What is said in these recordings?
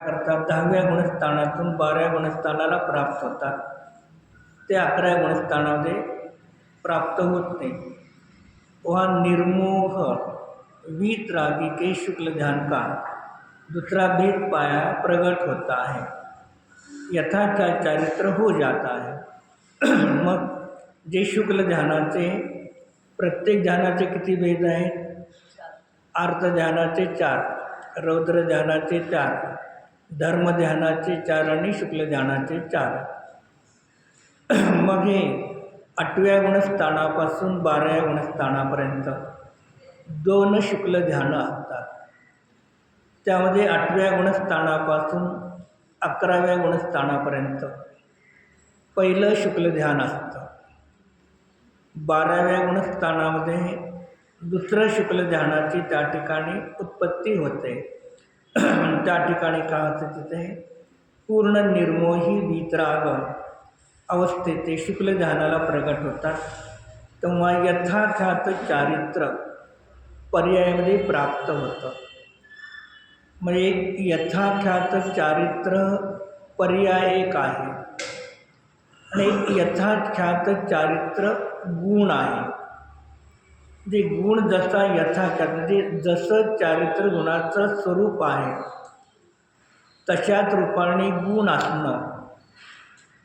करतात 10व्या गुणस्थानातून 12व्या गुणस्थानाला प्राप्त होतात. ते 11व्या गुणस्थानामध्ये प्राप्त होत नाही. वहाँ निर्मोह वीतरागी के शुक्ल ध्यान का दूसरा भेद पाया प्रगट होता है, यथाचा चारित्र हो जाता है. मग जे शुक्ल ध्यानाचे प्रत्येक ध्यानाचे किती भेद आहेत? अर्थ ध्यानाचे 4, रौद्र ध्यानाचे 4, धर्म ध्यानाचे 4 आणि शुक्ल ध्यानाचे 4. मग हे 8व्या गुणस्थानापासून 12व्या गुणस्थानापर्यंत 2 शुक्ल ध्यानं असतात. त्यामध्ये 8व्या गुणस्थानापासून 11व्या गुणस्थानापर्यंत पहिलं शुक्ल ध्यान असतं. 12व्या गुणस्थानामध्ये दुसरं शुक्ल ध्यानाची त्या ठिकाणी उत्पत्ती होते. त्या ठिकाणी काय होतं? तिथे पूर्ण निर्मोही वीतराग अवस्थेत ते शुक्ल ध्यानाला प्रगट होतात. तेव्हा यथाख्यात चारित्र पर्यायामध्ये प्राप्त होतं. म्हणजे यथाख्यात चारित्र पर्याय एक आहे आणि यथाख्यात चारित्र गुण आहे. जे गुण जसा यथाख्यात म्हणजे जसं चारित्र गुणाचं स्वरूप आहे तशाच रूपाने गुण असणं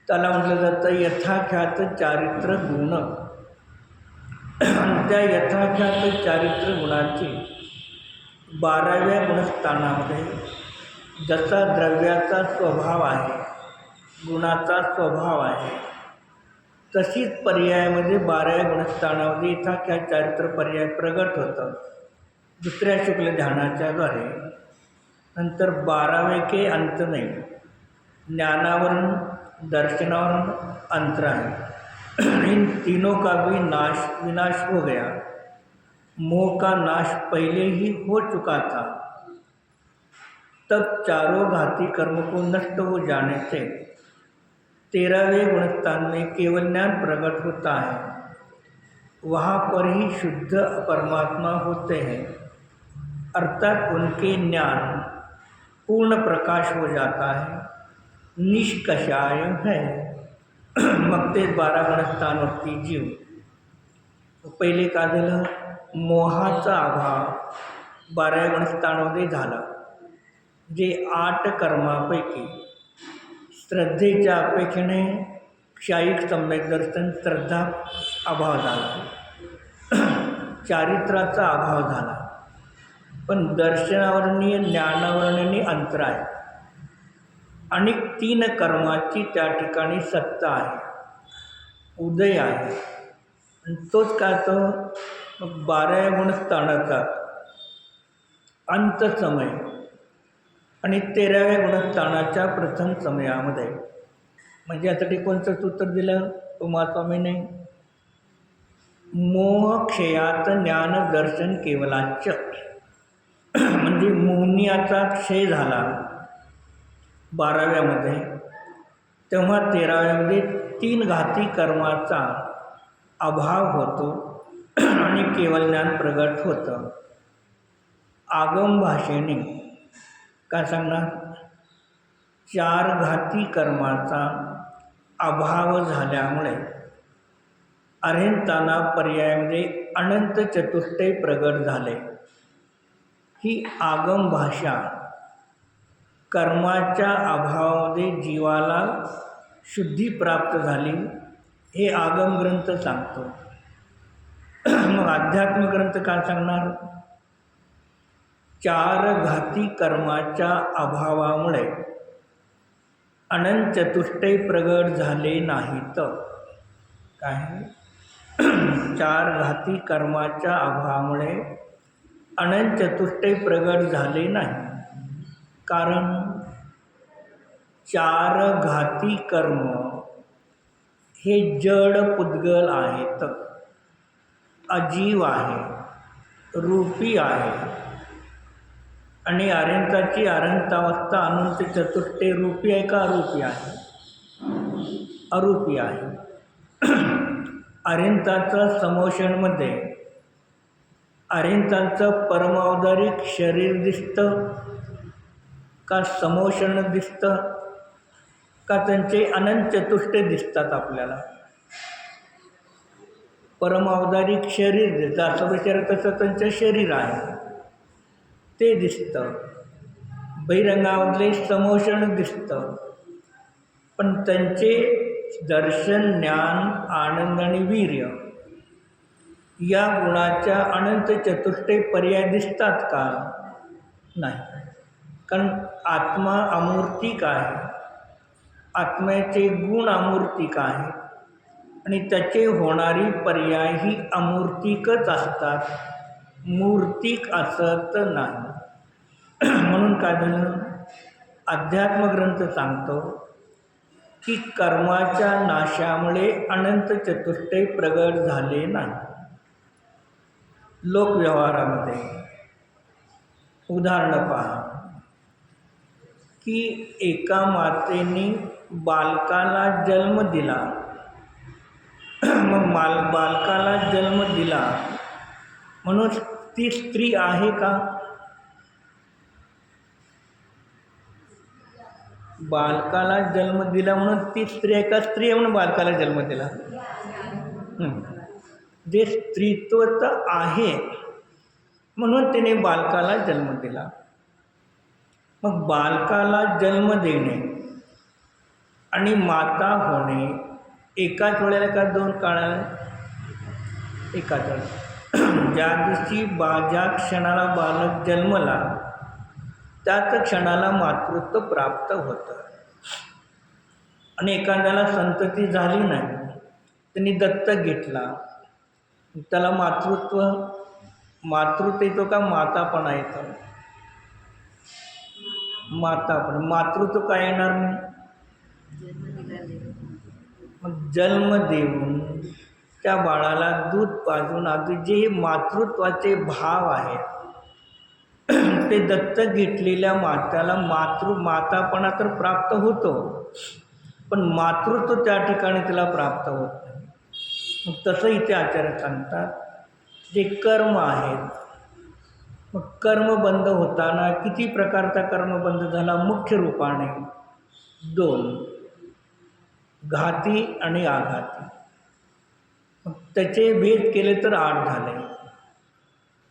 त्याला म्हटलं जातं यथाख्यात चारित्र गुण. त्या यथाख्यात चारित्र गुणाची 12व्या गुणस्थानामध्ये जसा द्रव्याचा स्वभाव आहे, गुणाचा स्वभाव आहे, तशीच पर्यायामध्ये 12व्या गुणस्थानामध्ये यथाख्यात चारित्र पर्याय प्रगट होतं दुसऱ्या शुक्ल ध्यानाच्याद्वारे. नंतर 12वें के अंत नाही, ज्ञानावरण दर्शनावरण अंतर है. इन तीनों का भी विनाश हो गया. मोह का नाश पहले ही हो चुका था. तब चारों घाती कर्म को नष्ट हो जाने से 13वें गुणस्थान में केवल ज्ञान प्रकट होता है. वहाँ पर ही शुद्ध परमात्मा होते हैं, अर्थात उनके ज्ञान पूर्ण प्रकाश हो जाता है, निष्कषाय है. मग ते 12 गुणस्थानावरती जीव पहिले का झालं? मोहाचा अभाव 12व्या गुणस्थानामध्ये झाला. जे 8 कर्मापैकी श्रद्धेच्या अपेक्षेने क्षायिक सम्यक दर्शन श्रद्धा अभाव झाला, चारित्राचा अभाव झाला. पण दर्शनावरणीय ज्ञानावरणीय अंतर आहे आणि 3 कर्माची त्या ठिकाणी सत्ता आहे, उदय आहे. आणि तोच काय तो 12व्या गुणस्थानाचा अंत समय आणि 13व्या गुणस्थानाच्या प्रथम समयामध्ये. म्हणजे यासाठी कोणतं सूत्र दिलं उमास्वामीने? मोह क्षयात ज्ञान दर्शन केवलाच. म्हणजे मोहनियाचा क्षय झाला 12व्यामध्ये, तेव्हा 13व्यामध्ये 3 घाती कर्माचा अभाव होतो आणि केवळ ज्ञान प्रगट होतं. आगम भाषेने काय सांगणार? 4 घाती कर्माचा अभाव झाल्यामुळे अरिहंतांना पर्यायामध्ये अनंत चतुष्टय प्रगट झाले. ही आगम भाषा कर्माच्या अभावामध्ये जीवाला शुद्धी प्राप्त झाली हे आगम ग्रंथ सांगतो. मग अध्यात्म ग्रंथ काय सांगणार? 4 घाती कर्माच्या अभावामुळे अनंत चतुष्टय प्रगट झाले नाहीत. काय? 4 घाती कर्माच्या अभावामुळे अनंत चतुष्टय प्रगट झाले नाही. कारण 4 घाती कर्म हे जड पुद्गल आहेत, अजीव आहे, रूपी आहे. आणि अरिहंताची अरिहंतावस्था अनंत चतुष्टय रूपी आहे का अरूपी आहे? अरूपी आहे. अरिहंताचं समोषणमध्ये अरिहंतांचं परमावधारिक शरीर दिसतं का समोषण दिसतं, का त्यांचे अनंत चतुष्टे दिसतात आपल्याला? परमावधारिक शरीर दिसतं, असं विचार तसं त्यांचं शरीर आहे ते दिसतं. बहिरंगामधले समोषण दिसतं, पण त्यांचे दर्शन, ज्ञान, आनंद आणि वीर्य या गुणाच्या अनंत चतुष्टे पर्याय दिसतात का? नाही. कारण आत्मा अमूर्तिक आहे, आत्म्याचे गुण अमूर्तिक आहे आणि त्याचे होणारी पर्याय ही अमूर्तिकच असतात, मूर्तिक असत नाही. म्हणून काय झालं? अध्यात्मग्रंथ सांगतो की कर्माच्या नाशामुळे अनंत चतुष्टय प्रगट झाले नाही. लोकव्यवहारामध्ये उदाहरणं पहा की एका मातेने बालकाला जन्म दिला, मग बालकाला जन्म दिला म्हणून ती स्त्री आहे का? बालकाला जन्म दिला म्हणून ती स्त्री आहे का? स्त्री आहे म्हणून बालकाला जन्म दिला? जे स्त्रीत्व तर आहे म्हणून तिने बालकाला जन्म दिला. मग बालकाला जन्म देणे आणि माता होणे एकाच वेळेला का दोन काळाला? एकाच वेळेला. ज्या दिवशी ज्या क्षणाला बालक जन्मला त्याच क्षणाला मातृत्व प्राप्त होतं. आणि एखाद्याला संतती झाली नाही, त्यांनी दत्तक घेतला, त्याला मातृत्व येतो का मातापणा येतो? मातापणा. मातृत्व काय येणार नाही? मग जन्म देऊन त्या बाळाला दूध पाजून आधी जे मातृत्वाचे भाव आहेत ते दत्तक घेतलेल्या मात्याला मातापणा तर प्राप्त होतो, पण मातृत्व त्या ठिकाणी तिला प्राप्त होत नाही. मग तसं इथे आचार्य सांगतात जे कर्म आहेत, मग कर्म बंद होताना किती प्रकारचा कर्म बंद झाला? मुख्य रूपाने दोन, घाती आणि आघाती. मग त्याचे भेद केले तर 8 झाले.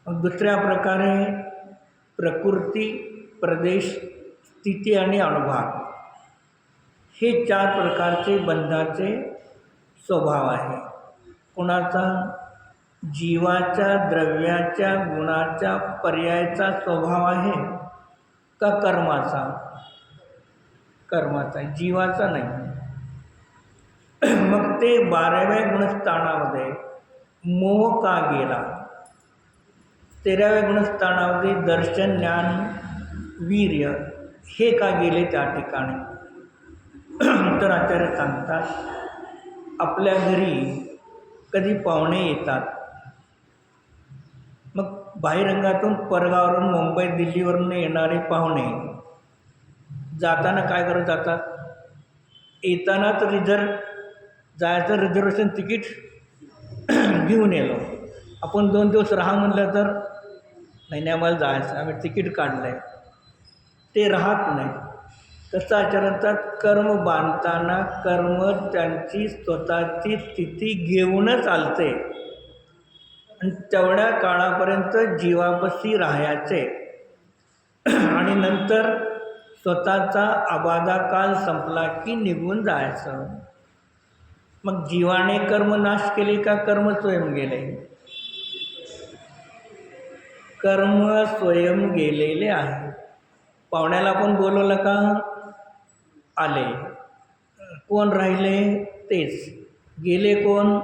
मग दुसऱ्या प्रकारे प्रकृती, प्रदेश, स्थिती आणि अनुभव हे 4 प्रकारचे बंधाचे स्वभाव आहे. कोणाचा? जीवाच्या, द्रव्याच्या, गुणाच्या पर्यायाचा स्वभाव आहे का कर्माचा? कर्माचा, जीवाचा नाही. मग ते 12व्या गुणस्थानामध्ये मोह का गेला? 13व्या गुणस्थानामध्ये दर्शन, ज्ञान, वीर्य हे का गेले त्या ठिकाणी? तर आचार्य सांगतात आपल्या घरी कधी पाहुणे येतात, मग बाहेरंगातून, परगावावरून, मुंबई, दिल्लीवरून येणारे पाहुणे जाताना काय करत जातात? येताना तर जायचं रिझर्वेशन तिकीट घेऊन येलो, आपण 2 दिवस राहा म्हणलं तर नाही आम्हाला जायचं, आम्ही तिकीट काढलं आहे, ते राहत नाही. तसं आचरणात कर्म बांधताना कर्म त्यांची स्वतःची स्थिती घेऊनच चालते आणि तेवढ्या काळापर्यंत जीवापाशी राहायचे आणि नंतर स्वतःचा आबादा काल संपला की निघून जायचं. मग जीवाने कर्म नाश केले का कर्म स्वयं गेले? कर्म स्वयं गेलेले आहे. पाहुण्याला आपण बोलवलं का? आले. कोण राहिले? तेच. गेले कोण?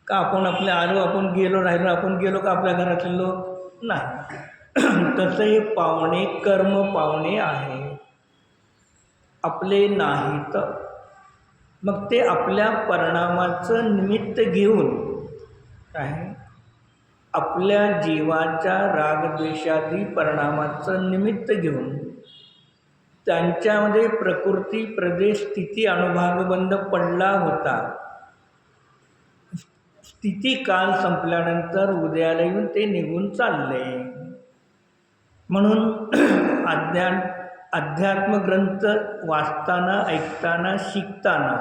का आपण आपले आलो, आपण गेलो, राहिलो, आपण गेलो का आपल्या घरातले लोक? नाही. तसं हे पाहुणे कर्म पाहुणे आहे, आपले नाहीत. मग ते आपल्या परिणामाचं निमित्त घेऊन काय, आपल्या जीवाच्या रागद्वेषादी परिणामाचं निमित्त घेऊन त्यांच्यामध्ये प्रकृती, प्रदेश, स्थिती, अनुभवबंध पडला होता. स्थिती काल संपल्यानंतर उद्याला येऊन ते निघून चालले. म्हणून अध्यात्मग्रंथ वाचताना, ऐकताना, शिकताना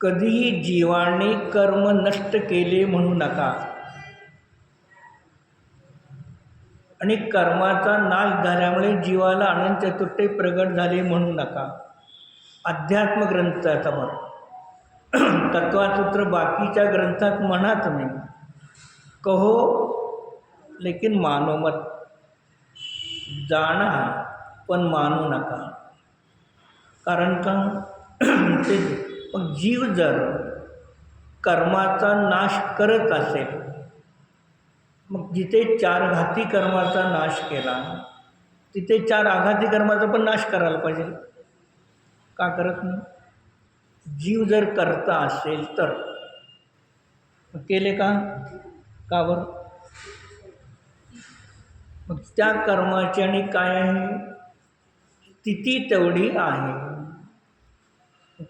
कधीही जीवाने कर्म नष्ट केले म्हणू नका आणि कर्माचा नाश झाल्यामुळे जीवाला अनंत चतुष्टय प्रगट झाले म्हणू नका. अध्यात्मग्रंथाचा बरं तत्वसूत्र बाकीच्या ग्रंथात म्हणा तुम्ही, कहो लेकिन मानो मत, जाणा पण मानू नका. कारण का ते मग जीव जर कर्माचा नाश करत असेल, मग जिथे 4 घाती कर्माचा नाश केला तिथे 4 आघाती कर्माचा पण नाश करायला पाहिजे. का करत नाही? जीव जर करता असेल तर केले का? का बरं? मग त्या कर्माची आणि काय आहे स्थिती तेवढी आहे.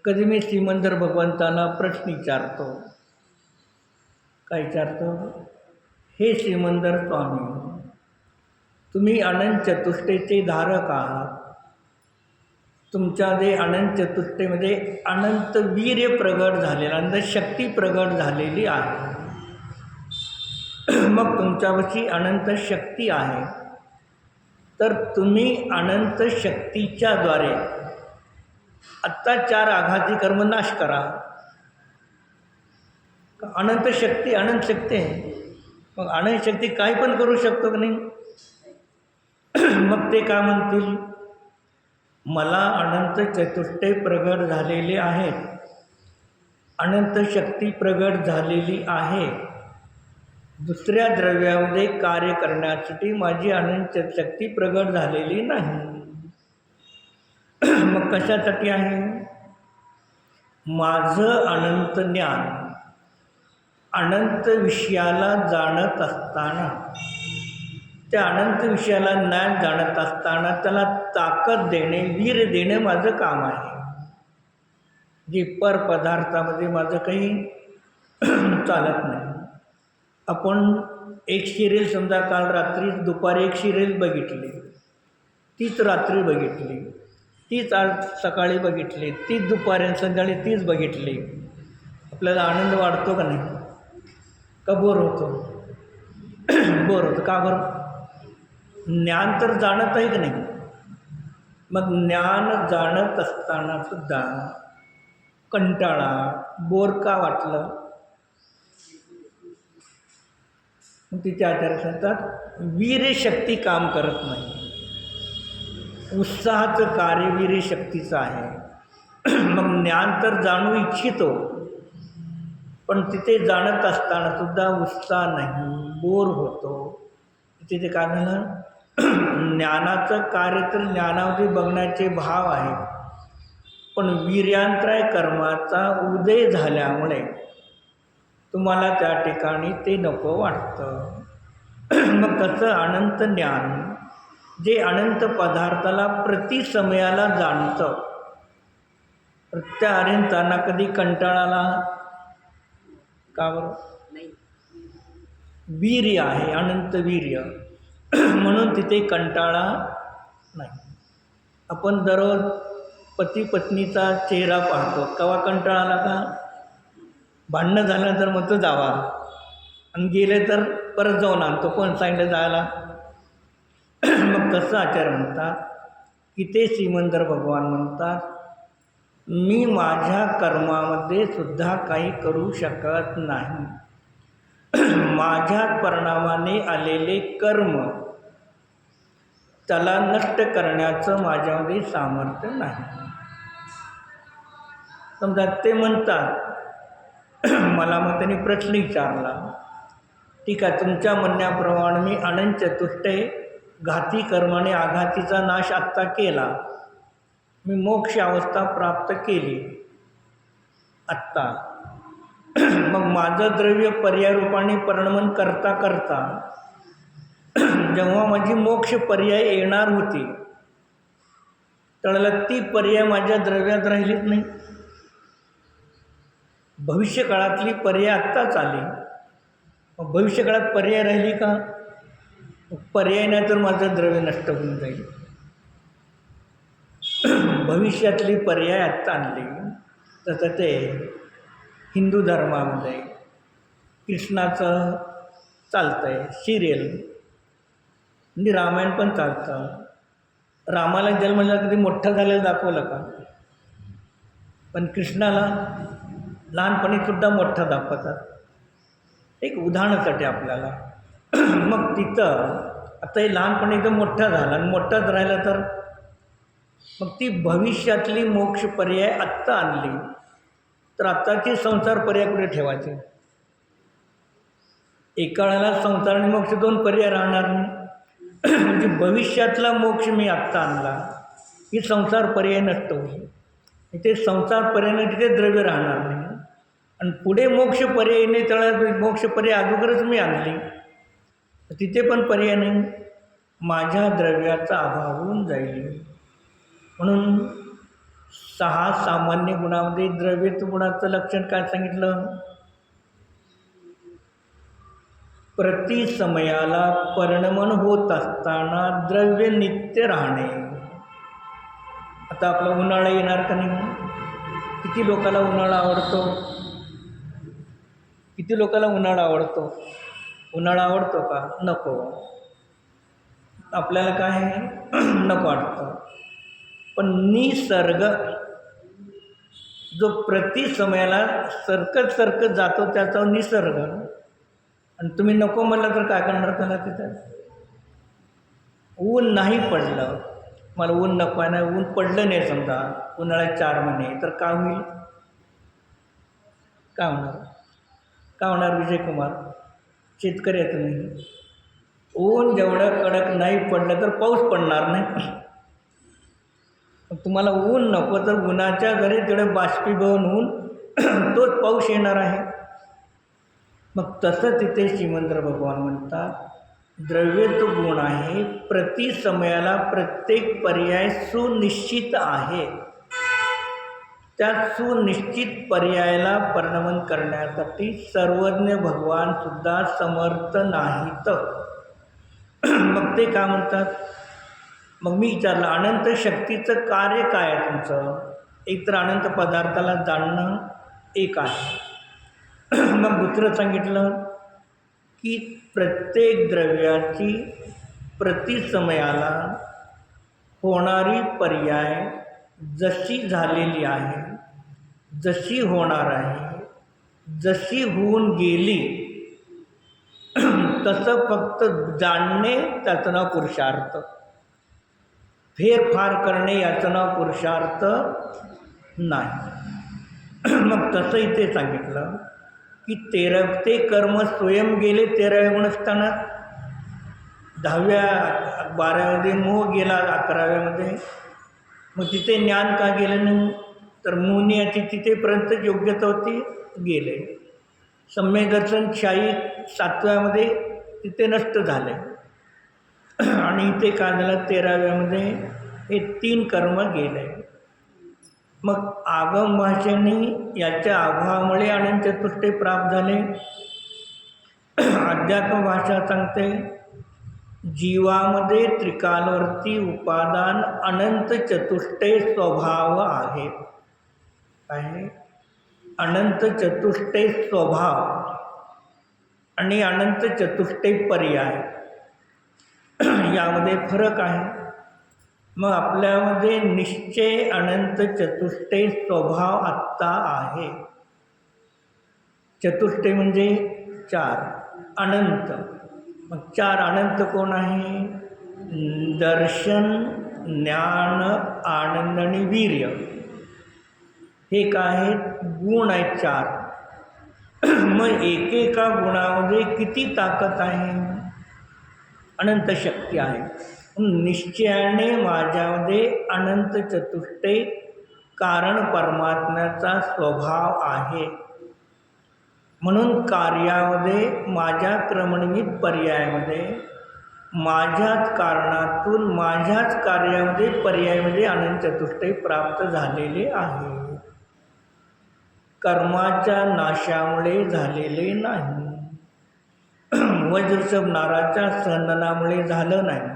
कधी मी श्रीमंदर भगवंतांना प्रश्न विचारतो. काय विचारतो? हे श्रीमंदर स्वामी, तुम्ही अनंत चतुष्टयचे धारक आहात. तुमच्यामध्ये अनंत चतुष्टयमध्ये अनंत वीर्य प्रगट झालेलं, अनंत शक्ती प्रगट झालेली आहे. मग तुमच्यापाशी अनंत शक्ती आहे, तर तुम्ही अनंत शक्तीच्या द्वारे आत्ता 4 आघाती कर्म नाश करा. अनंत शक्ती आहे. मग अनंत शक्ती काही पण करू शकतो की नाही? मग ते काय म्हणतील? मला अनंत चतुष्टय प्रगट झालेले आहेत, अनंत शक्ती प्रगट झालेली आहे. दुसऱ्या द्रव्यामध्ये कार्य करण्यासाठी माझी अनंत शक्ती प्रगट झालेली नाही. मग कशासाठी आहे? माझं अनंत ज्ञान अनंत विषयाला जाणत असताना, त्या अनंत विषयाला ज्ञान जाणत असताना त्याला ताकद देणे, वीर देणे माझं काम आहे. जे परपदार्थामध्ये माझं काही चालत नाही. आपण एक सिरियल समजा काल रात्री दुपारी एक सिरियल बघितली, तीच रात्री बघितली, तीच आज सकाळी बघितली, तीच दुपारी संध्याकाळी तीच बघितली. आपल्याला आनंद वाढतो का नाही? का बोर होतो? बोर होतं. का बरं? ज्ञान तर जाणत आहे की नाही? मग ज्ञान जाणत असताना सुद्धा कंटाळा, बोर का वाटलं? मग तिथे आचार्य सांगतात वीर्यशक्ती काम करत नाही. उत्साहाचं कार्य वीर्यशक्तीचं आहे. मग ज्ञान तर जाणू इच्छितो, पण तिथे जाणत असताना सुद्धा उत्साह नाही, बोर होतो. तिथे काय झालं? ज्ञानाचं कार्य तर ज्ञानामध्ये बघण्याचे भाव आहे, पण वीर्यांतराय कर्माचा उदय झाल्यामुळे तुम्हाला त्या ठिकाणी ते नको वाटतं. मग तसं अनंत ज्ञान जे अनंत पदार्थाला प्रतिसमयाला जाणतं, त्या अनंतांना कधी कंटाळाला का बरं? वीर्य आहे, अनंत वीर्य, म्हणून तिथे कंटाळा नाही. आपण दररोज पती पत्नीचा चेहरा पाहतो, केव्हा कंटाळा आला का? भांडणं झाल्यानंतर मग तो जावा, आणि गेले तर परत जाऊन आणतो. कोण सांगितलं जायला? मग तसं आचार्य म्हणतात की ते श्रीमंदर भगवान म्हणतात, मी माझ्या कर्मामध्ये सुद्धा काही करू शकत नाही. माझ्या परिणामाने आलेले कर्म त्याला नष्ट करण्याचं माझ्यामध्ये सामर्थ्य नाही. समजा ते म्हणतात, मला मग त्यांनी प्रश्न विचारला, ठीक आहे तुमच्या म्हणण्याप्रमाणे मी अनंत चतुष्टय घाती कर्माने आघातीचा नाश आत्ता केला, मी मोक्ष अवस्था प्राप्त केली आत्ता. मग माझं द्रव्य पर्याय रूपाने परिणमन करता करता जेव्हा माझी मोक्ष पर्याय येणार होती त्यावेळेला ती पर्याय माझ्या द्रव्यात राहिलीच नाही. भविष्यकाळातली पर्याय आत्ताच आली, मग भविष्यकाळात पर्याय राहिली का? पर्याय नाही तर माझं द्रव्य नष्ट होऊन जाईल. भविष्यातली पर्याय आत्ता आणली. तसं ते हिंदू धर्मामध्ये कृष्णाचं चालतं आहे सिरियल, म्हणजे रामायण पण चालतं. रामाला जन्म झाला कधी मोठं झालेलं दाखवलं का? पण कृष्णाला लहानपणीसुद्धा मोठं दाखवतात. एक उदाहरणासाठी आपल्याला. मग तिथं आता हे लहानपणी एकदम मोठा झाला आणि मोठाच राहिला तर मग ती भविष्यातली मोक्ष पर्याय आत्ता आणली तर आत्ताची संसार पर्याय कुठे ठेवायचे? एका वेळेला संसार आणि मोक्ष दोन पर्याय राहणार नाही. म्हणजे भविष्यातला मोक्ष मी आत्ता आणला ही संसार पर्याय नष्ट होईल. ते संसार पर्यायाने तिथे द्रव्य राहणार नाही आणि पुढे मोक्ष पर्याय नाही. त्यावेळेला मोक्ष पर्याय अगोदरच मी आणली तिथे पण पर्याय नाही. माझ्या द्रव्याचा अभाव होऊन जाईल. म्हणून 6 सामान्य गुणामध्ये द्रव्य गुणाचं लक्षण काय सांगितलं? प्रति समयाला परिणमन होत असताना द्रव्य नित्य राहणे. आता आपला उन्हाळा येणार का नाही? किती लोकाला उन्हाळा आवडतो? किती लोकाला उन्हाळा आवडतो? उन्हाळा आवडतो का? नको. आपल्याला काय नको वाटतं. पण निसर्ग जो प्रति समयाला सरकत जातो त्याचा निसर्ग, आणि तुम्ही नको म्हणलं तर काय करणार त्याला? तिथं ऊन नाही पडलं, मला ऊन नको आहे ना, ऊन पडलं नाही समजा उन्हाळ्यात 4 महिने, तर काय होईल? काय होणार? काय होणार विजय कुमार? शेतकरी आहे तुम्ही. ऊन जेवढं कडक नाही पडलं तर पाऊस पडणार नाही. तुम्हाला ऊन नको तर उन्हाच्या जरी तेवढं बाष्पीभवन होऊन तोच पाऊस येणार आहे. मग तसं तिथे श्रीमंत भगवान म्हणतात द्रव्य तो गुण आहे, प्रति समयाला प्रत्येक पर्याय सुनिश्चित आहे. त्या सुनिश्चित पर्यायाला परिणमन करण्यासाठी सर्वज्ञ भगवान सुद्धा समर्थ नाहीत. मग ते काय म्हणतात? मग मी विचारलं अनंत शक्तीचं कार्य काय आहे तुमचं? एक तर अनंत पदार्थाला जाणणं एक आहे. मग दुसरं सांगितलं की प्रत्येक द्रव्याची प्रतिसमयाला होणारी पर्याय जशी झालेली आहे, जशी होणार आहे, जशी होऊन गेली तसं फक्त जाणणे त्याचं नाव पुरुषार्थ. फेरफार करणे याचं नाव पुरुषार्थ नाही. मग तसं इथे सांगितलं की 13 कर्म स्वयं गेले 13व्या गुणस्थानात, 10व्या 12व्यामध्ये मोह गेला, 11व्यामध्ये. मग तिथे ज्ञान का गेलं नाही? तर मोहनियाची तिथेपर्यंत योग्यता होती, गेले. सम्यक दर्शन शाही 7व्यामध्ये तिथे नष्ट झाले. आणि इथे काय झालं? 13व्यामध्ये हे 3 कर्म गेले. मग आगम भाषेने याच्या अभावामुळे अनंत चतुष्टय प्राप्त झाले. अध्यात्म भाषा सांगते जीवामध्ये त्रिकालवर्ती उपादान अनंत चतुष्टय स्वभाव आहे. काय? अनंत चतुष्टय स्वभाव आणि अनंत चतुष्टय पर्याय यामध्ये फरक आहे. मग आपल्यामध्ये निश्चय अनंत चतुष्टय स्वभाव आत्ता आहे. चतुष्टय म्हणजे 4, अनंत. मग 4 अनंत कोण आहे? दर्शन, ज्ञान, आनंद आणि वीर्य. हे काय आहेत? गुण आहेत 4. मग एकेका गुणामध्ये किती ताकद आहे? अनंत शक्ती आहे. निश्चयाने माझ्यामध्ये अनंत चतुष्टय कारण परमात्म्याचा स्वभाव आहे. म्हणून कार्यामध्ये माझ्या क्रमनिमित्त पर्यायामध्ये माझ्याच कारणातून माझ्याच कार्यामध्ये पर्यायामध्ये अनंत चतुष्टय प्राप्त झालेले आहे. कर्माच्या नाशामुळे झालेले नाही, वज्रशब्नाराच्या संदनामुळे झालं नाही,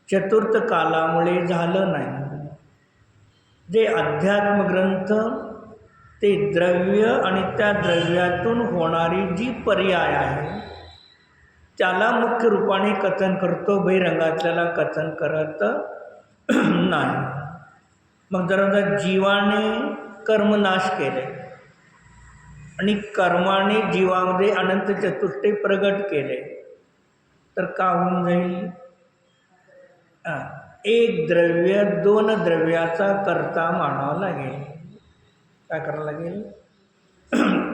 चतुर्थ कालामुळे झालं नाही, जे अध्यात्म ग्रंथ ते द्रव्य आणि त्या द्रव्यातून होणारी जी पर्याय आहे त्याला मुख्य रूपाने कथन करतो, बहिरंगातल्याला कथन करत नाही. मग जर जीवाने कर्मनाश केले आणि कर्माने जीवामध्ये अनंत चतुष्टय प्रगट केले तर का होऊन जाईल? एक द्रव्य दोन द्रव्याचा कर्ता मानावा लागेल. काय करावं लागेल?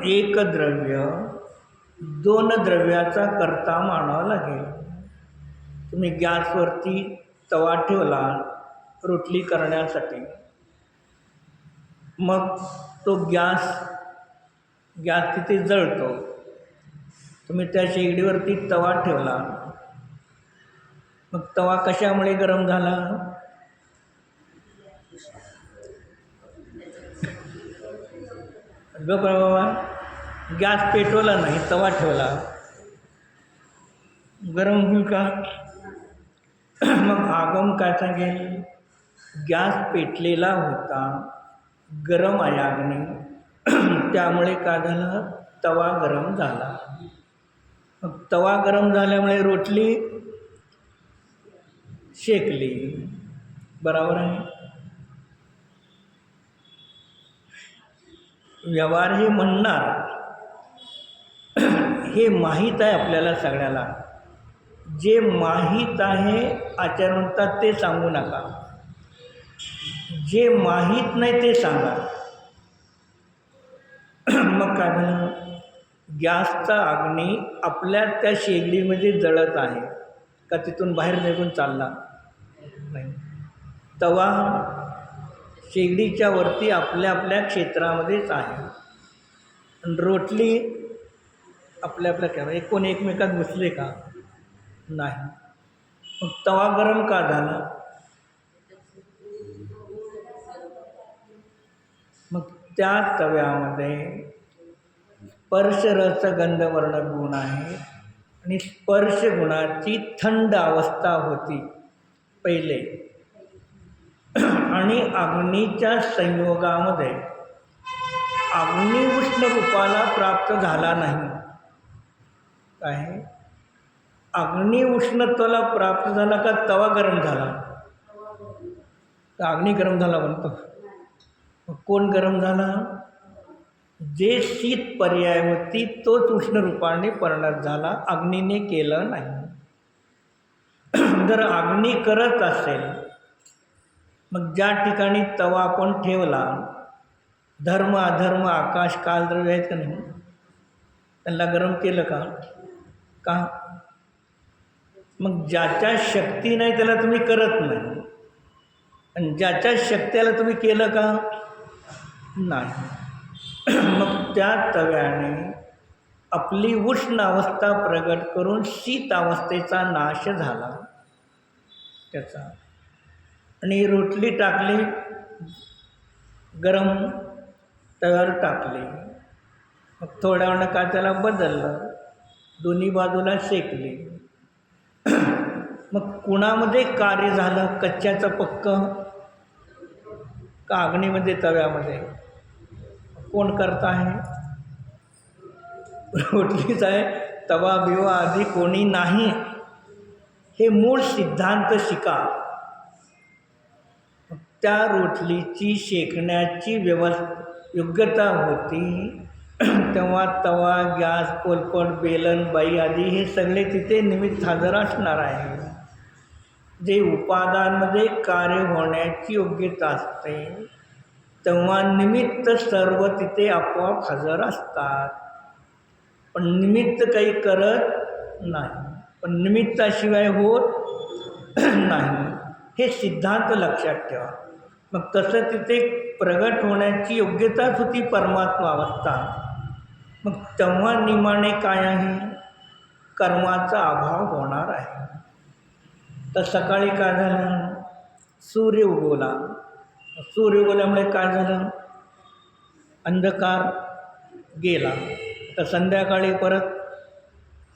एक द्रव्य दोन द्रव्याचा कर्ता मानावा लागेल. तुम्ही गॅसवरती तवा ठेवला रोटली करण्यासाठी, मग तो गॅस तिथे जळतो. तुम्ही त्या शेगडीवरती तवा ठेवला, मग तवा कशामुळे गरम झाला? बाबा, गॅस पेटवला नाही, तवा ठेवला, गरम होईल का? मग आगम काय सांगेल? गॅस पेटलेला होता, गरम आहे अग्नी, त्यामुळे काय झालं? तवा गरम झाला. मग तवा गरम झाल्यामुळे रोटली शेकली. बरोबर आहे? व्यवहार हे म्हणणार, हे माहीत आहे आपल्याला सगळ्याला. जे माहीत आहे आचार्य म्हणतात ते सांगू नका, जे माहीत नाही ते सांगा. मग काय झालं? गॅसचा अग्नी आपल्या त्या शेगडीमध्ये जळत आहे का तिथून बाहेर निघून चालला नाही? तवा शेगडीच्या वरती आपल्या आपल्या क्षेत्रामध्येच आहे आणि रोटली आपल्या आपल्या कोण एकमेकात घुसले का? नाही. मग तवा गरम का झाला? मग त्या तव्यामध्ये स्पर्श रस गंध वर्ण गुण आहे आणि स्पर्श गुणाची थंड अवस्था होती पहिले, आणि अग्नीच्या संयोगामध्ये अग्नी उष्ण रूपाला प्राप्त झाला नाही. काय? अग्नी उष्णत्वाला प्राप्त झाला का तवा गरम झाला? तर अग्नी गरम झाला म्हणतो. मग कोण गरम झाला? जे शीत पर्याय होती तोच उष्ण रूपाने परिणत झाला, अग्नीने केलं नाही. जर अग्नी करत असेल, मग ज्या ठिकाणी तवा आपण ठेवला, धर्म अधर्म आकाश काल द्रव्य आहेत का नाही, त्यांना गरम केलं का? का? मग ज्याच्या शक्ती नाही त्याला तुम्ही करत नाही, आणि ज्याच्या शक्तीला तुम्ही केलं का? नाही. मग त्या तव्याने आपली उष्ण अवस्था प्रगट करून शीत अवस्थेचा नाश झाला त्याचा. आणि रोटली टाकली, गरम तव्यावर टाकली, मग थोड्या वेळानं काय त्याला बदललं, दोन्ही बाजूला शेकली. मग कुणामध्ये कार्य झालं? कच्च्याचं पक्क का अग्नीमध्ये तव्यामध्ये? कोण करता आहे? रोटलीच आहे, तवा बिवा आधी कोणी नाही. हे मूळ सिद्धांत शिका. त्या रोटलीची शेकण्याची योग्यता होती तेव्हा तवा, गॅस, पोलपट, बेलन, बाई आदी हे सगळे तिथे निमित्त हजर असणार आहे. जे उपादांमध्ये कार्य होण्याची योग्यता असते तेव्हा निमित्त सर्व तिथे आपोआप हजर असतात. पण निमित्त काही करत नाही, पण निमित्ताशिवाय होत नाही. हे सिद्धांत लक्षात ठेवा. मग तसं तिथे प्रगट होण्याची योग्यताच होती परमात्मा अवस्था. मग तेव्हा निमाणे काय आहे? कर्माचा अभाव होणार आहे. तर सकाळी काय झालं? सूर्य उगवला. सूर्य उगवल्यामुळे काय झालं? अंधकार गेला. तर संध्याकाळी परत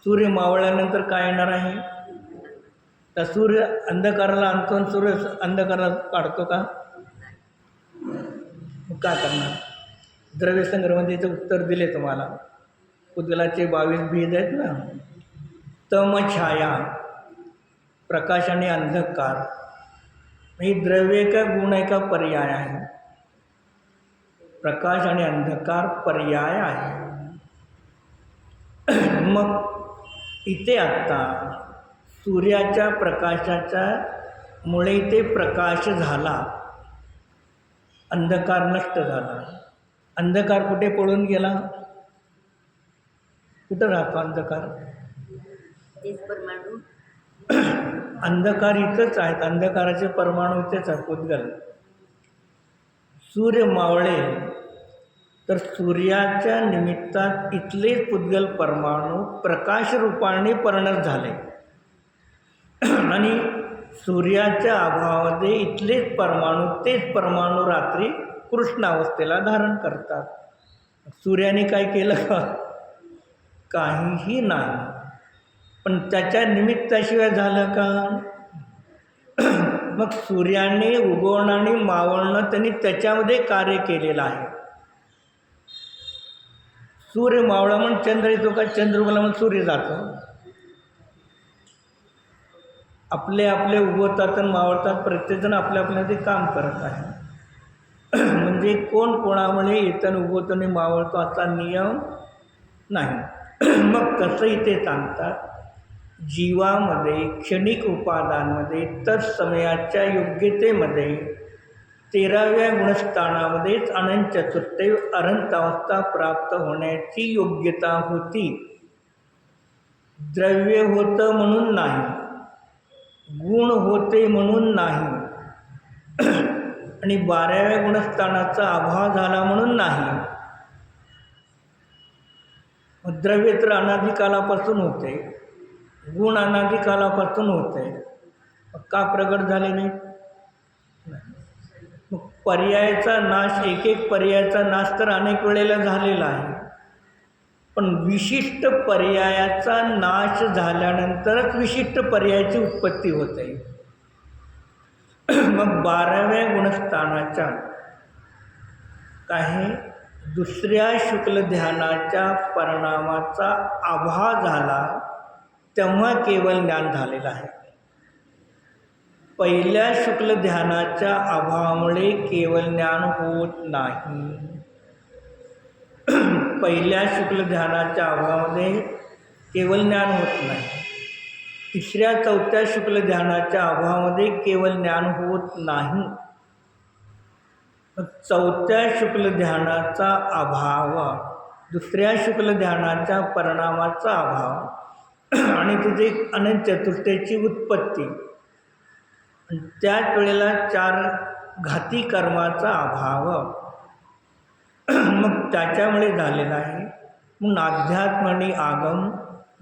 सूर्य मावळल्यानंतर काय येणार आहे? तर सूर्य अंधकाराला आणतो आणि सूर्य अंधकाराला काढतो का? मग काय करणार? द्रव्यसंग्रहाचं उत्तर दिले तुम्हाला. पुद्गलाचे 22 भेद आहेत ना. तमछाया, प्रकाश आणि अंधकार, ही द्रव्य का गुण आहे का पर्याय आहे? प्रकाश आणि अंधकार पर्याय आहे. मग इथे आत्ता सूर्याच्या प्रकाशाच्या मुळे इथे प्रकाश झाला, अंधकार नष्ट झाला. अंधकार कुठे पळून गेला? कुठं राहतो अंधकार? अंधकार इथंच आहेत. अंधकाराचे परमाणू इथेच आहेत. पुद्गल सूर्य मावळेल तर सूर्याच्या निमित्तात इथलेच पुद्गल परमाणू प्रकाश रूपाने परिणत झाले आणि सूर्याच्या अभावामध्ये इथलेच परमाणू, तेच परमाणू रात्री कृष्ण अवस्थेला धारण करतात. सूर्याने काय केलं का? काहीही नाही. पण त्याच्या निमित्ताशिवाय झालं का? मग सूर्याने उगवणं आणि मावळणं त्यांनी त्याच्यामध्ये कार्य केलेलं आहे. सूर्य मावळा म्हणून चंद्र येतो का? चंद्र उगवला म्हणून सूर्य जातो. आपले आपले उगवतात आणि मावळतात. प्रत्येकजण आपल्या आपल्यामध्ये काम करत आहे. म्हणजे कोण कोणामुळे येतं उगवतो आणि मावळतो असा नियम नाही. मग कसं इथे सांगतात, जीवामध्ये क्षणिक उपादांमध्ये तत्समयाच्या योग्यतेमध्ये 13व्या गुणस्थानामध्येच अनंत चतुर्थ अनंतावस्था प्राप्त होण्याची योग्यता होती. द्रव्य होतं म्हणून नाही, गुण होते म्हणून नाही, आणि 12व्या गुणस्थानाचा अभाव झाला म्हणून नाही. द्रव्य तर अनादिकालापासून होते, गुण अनादिकालापासून होते. का प्रगट झाले नाही? मग पर्यायाचा नाश, एक एक पर्यायाचा नाश तर अनेक वेळेला झालेला आहे. पण विशिष्ट पर्यायाचा नाश झाल्यानंतरच विशिष्ट पर्यायाची उत्पत्ती होते. मग 12व्या गुणस्थानाच्या काही दुसऱ्या शुक्ल ध्यानाच्या परिणामाचा अभाव झाला तेव्हा केवळ ज्ञान झालेलं आहे. पहिल्या शुक्ल ध्यानाच्या अभावामुळे केवळ ज्ञान होत नाही. पहिल्या शुक्ल ध्यानाच्या अभावामध्ये केवळ ज्ञान होत नाही. तिसऱ्या चौथ्या शुक्ल ध्यानाच्या अभावामध्ये केवळ ज्ञान होत नाही. चौथ्या शुक्ल ध्यानाचा अभाव, दुसऱ्या शुक्ल ध्यानाच्या परिणामाचा अभाव आणि तिथे अनंत चतुष्टयाची उत्पत्ती, त्याच वेळेला 4 घाती कर्माचा अभाव, मग त्याच्यामुळे झालेला आहे. म्हणून अध्यात्म आणि आगम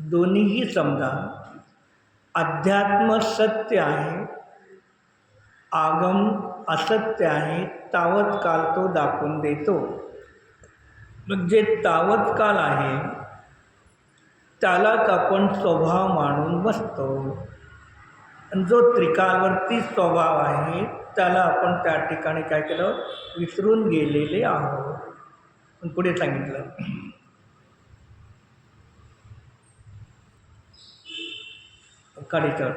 दोन्हीही समजा. अध्यात्म सत्य आहे, आगम असत्य आहे. तावत काल तो दाखवून देतो. मग जे तावत काल आहे त्यालाच आपण स्वभाव मानून बसतो. आणि जो त्रिकालवर्ती स्वभाव आहे त्याला आपण त्या ठिकाणी काय केलं? विसरून गेलेले आहोत. पण पुढे सांगितलं, काढीचं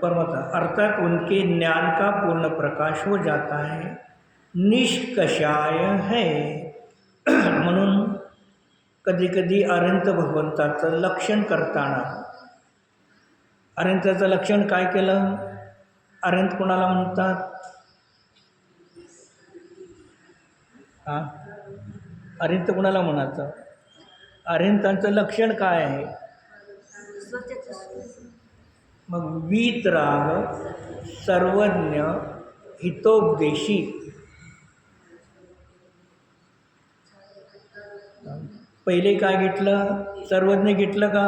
परमात्मा अर्थात उनके ज्ञान का पूर्ण प्रकाश हो जाता है, निष्कषाय है. म्हणून कधीकधी अनंत भगवंताचं लक्षण करताना अनंताचं लक्षण काय केलं? अनंत कोणाला म्हणतात? अनंत कोणाला म्हणायचं? अनंतांचं लक्षण काय आहे? मग वीतराग, सर्वज्ञ, हितोपदेशी. पहिले काय घेतलं? सर्वज्ञ घेतलं का?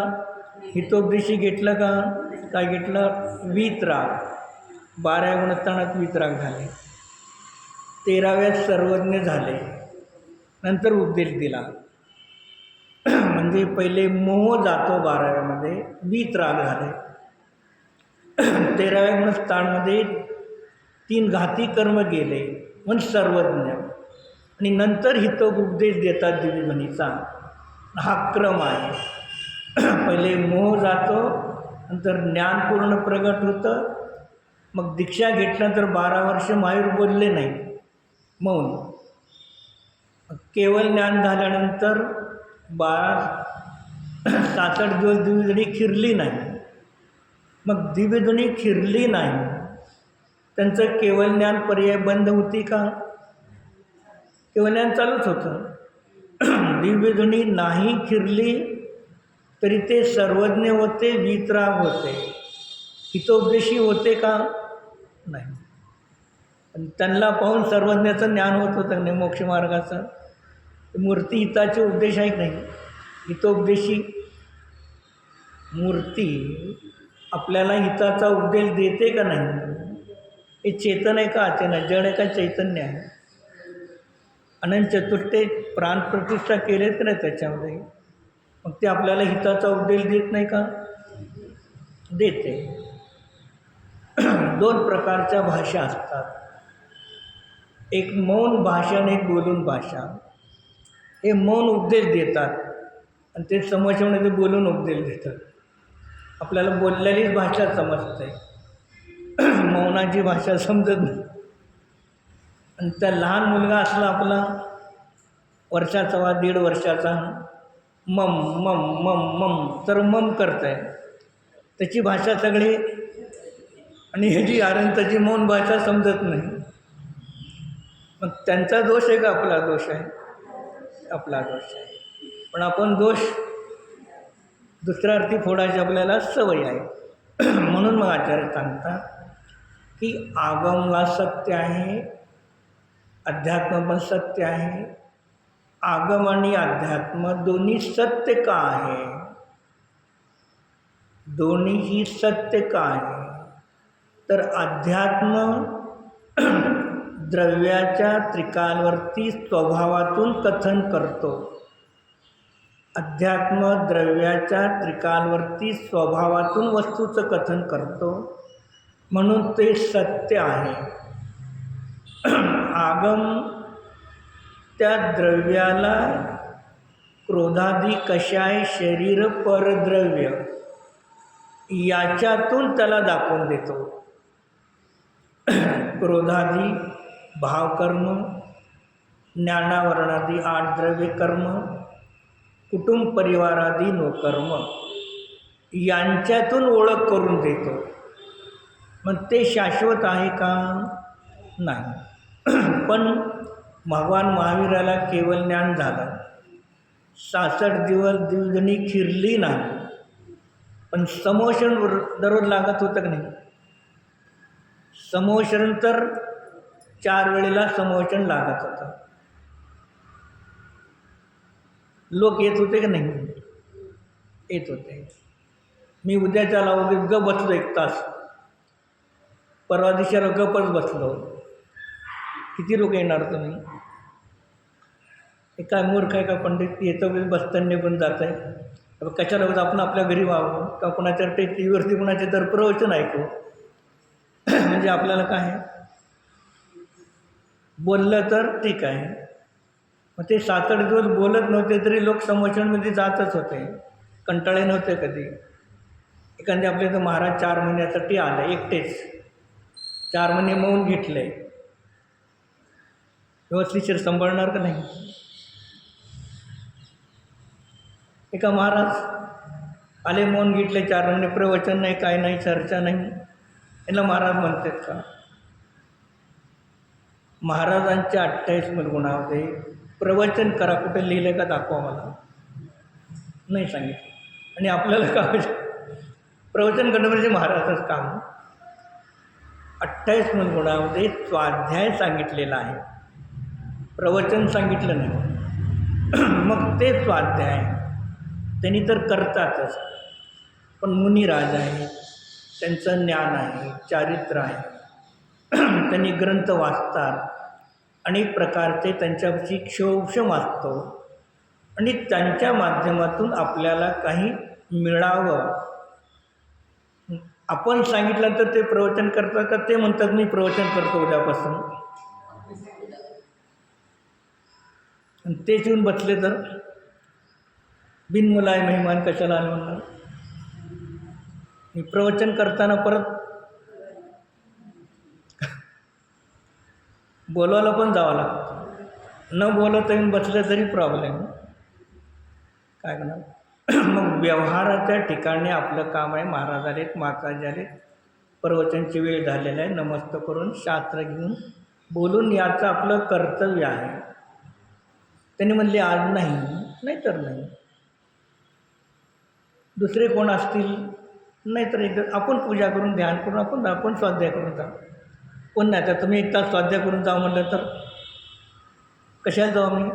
हितोपदेशी घेतलं का? काय घेतलं? वीतराग. 12व्या गुणस्थानात वीतराग झाले, 13व्यात सर्वज्ञ झाले, नंतर उपदेश दिला. म्हणजे पहिले मोह जातो 12व्यामध्ये, वीतराग झाले. 13व्या गुणस्थानमध्ये 3 घाती कर्म गेले, म्हणून सर्वज्ञ. आणि नंतर हितोपदेश देतात दिव्यध्वनीचा. हा क्रम आहे. पहिले मोह जातो, नंतर ज्ञान पूर्ण प्रगट होतं. मग दीक्षा घेतल्यानंतर 12 वर्ष महावीर बोलले नाही, मौन. केवळ ज्ञान झाल्यानंतर 66 दिवस दिव्यध्वनी खिरली नाही. मग दिव्यध्वनी खिरली नाही, त्यांचं केवळ ज्ञान पर्याय बंद होती का? केवळ ज्ञान चालूच होतं. दिव्यध्वनी नाही खिरली तरी ते सर्वज्ञ होते, वीतराग होते, हितोपदेशी होते का? नाही. पण त्यांना पाहून सर्वज्ञाचं ज्ञान होत होतं नाही, मोक्ष मार्गाचं. मूर्ती हिताचे उपदेश आहे की नाही? हितोपदेशी मूर्ती आपल्याला हिताचा उपदेश देते का नाही? हे चेतन आहे का अचेतन आहे? जड आहे का चैतन्य आहे? अनंत चतुष्टय प्राणप्रतिष्ठा केलेत नाही त्याच्यामध्ये, मग ते आपल्याला हिताचा उपदेश देत नाही का? देते. 2 प्रकारच्या भाषा असतात, एक मौन भाषा आणि एक बोलून भाषा. हे मौन उपदेश देतात आणि ते समजवणे ते बोलून उपदेश देतात. आपल्याला बोललेलीच भाषा समजते, मौनाची भाषा समजत नाही. आणि त्या लहान मुलगा असला आपला वर्षाचा वा 1.5 वर्षाचा, मम मम मम मम तर मम करत आहे, त्याची भाषा सगळी. आणि ह्याची आरंताची मौन भाषा समजत नाही. मग त्यांचा दोष आहे का आपला दोष आहे? आपला दोष आहे. पण आपण दोष दुसऱ्या अर्थी फोडायची आपल्याला सवय आहे. म्हणून मग आचार्य सांगतात की आगम वा सत्य आहे, अध्यात्म पण सत्य आहे. आगम आणि अध्यात्म दोन्ही सत्य का आहे? दोन्हीही सत्य का आहे? तर अध्यात्म द्रव्याच्या त्रिकालवर्ती स्वभावातून कथन करतो. अध्यात्म द्रव्याच्या त्रिकालवर्ती स्वभावातून वस्तूचं कथन करतो, म्हणून ते सत्य आहे. आगम त्या द्रव्याला क्रोधादी कषाय शरीर परद्रव्य याच्यातून त्याला दाखवून देतो. क्रोधादी भावकर्म, ज्ञानावरणादी 8 द्रव्य कर्म, कुटुंब परिवारादी नोकर्म यांच्यातून ओळख करून देतो. मग ते शाश्वत आहे का? नाही. पण भगवान महावीराला केवळ ज्ञान झालं, 66 दिवस दिव्यध्वनी खिरली नाही, पण समोषण दररोज लागत होतं की नाही? समोषण तर 4 वेळेला समोषण लागत होतं. लोक येत होते की नाही? येत होते. मी उद्याच्या लावले गप बसलो 1 तास, परवा दिवशी गपच बसलो. किती लोक येणार तुम्ही? हे काय मूर्ख आहे का पंडित? येतं बसतं निघून जात आहे. कशाला होतं? आपण आपल्या घरी व्हावं का कोणाच्या टी व्हीवरती कोणाचे तर प्रवचन ऐकू? म्हणजे आपल्याला काय आहे? बोललं तर ठीक आहे. मग ते 7-8 दिवस बोलत नव्हते तरी लोक समोषणमध्ये जातच होते, कंटाळे नव्हते कधी. एखादे आपले तर महाराज 4 महिन्यासाठी आले एकटेच, 4 महिने मौन घेतले. व्यवस्थित सांभाळणार का नाही? एका महाराज आले, मौन घेतले 4 महिने, प्रवचन नाही, काय नाही, चर्चा नाही. याला महाराज म्हणतात का? महाराजांच्या 28 गुणामध्ये प्रवचन करा कुठे लिहिलं का? दाखवा मला. नाही सांगितलं. आणि आपल्याला काय प्रवचन करणं म्हणजे महाराजाचं काम. 28 गुणामध्ये स्वाध्याय सांगितलेला आहे, प्रवचन सांगितलं नाही. मग ते स्वाध्याय त्यांनी तर करतातच, पण मुनिराज आहे, त्यांचं ज्ञान आहे, चारित्र्य आहे, त्यांनी ग्रंथ वाचतात, अनेक प्रकारचे त्यांच्यापाशी क्षोभक्षम असतो आणि त्यांच्या माध्यमातून आपल्याला काही मिळावं. आपण सांगितलं तर ते प्रवचन करतात का? ते म्हणतात मी प्रवचन करतो उद्यापासून. आणि तेच येऊन बसले तर बिनमुलाय मेहमान कशाला आले म्हणणार. मी प्रवचन करताना परत बोलवायला पण जावं लागतं. न बोलत येऊन बसलं तरी प्रॉब्लेम. काय करणार. मग व्यवहाराच्या ठिकाणी आपलं काम आहे. महाराज आलेत, माताजी आलेत, प्रवचनची वेळ झालेला आहे, नमस्त करून शास्त्र घेऊन बोलून याचं आपलं कर्तव्य आहे. त्यांनी म्हणले आज नाही, नाही तर नाही. दुसरे कोण असतील, नाहीतर एकदा आपण पूजा करून ध्यान करून आपण स्वाध्याय करून जाऊ. कोण नाही तर तुम्ही एक तास स्वाध्याय करून जाऊ म्हणलं तर कशाला जाऊ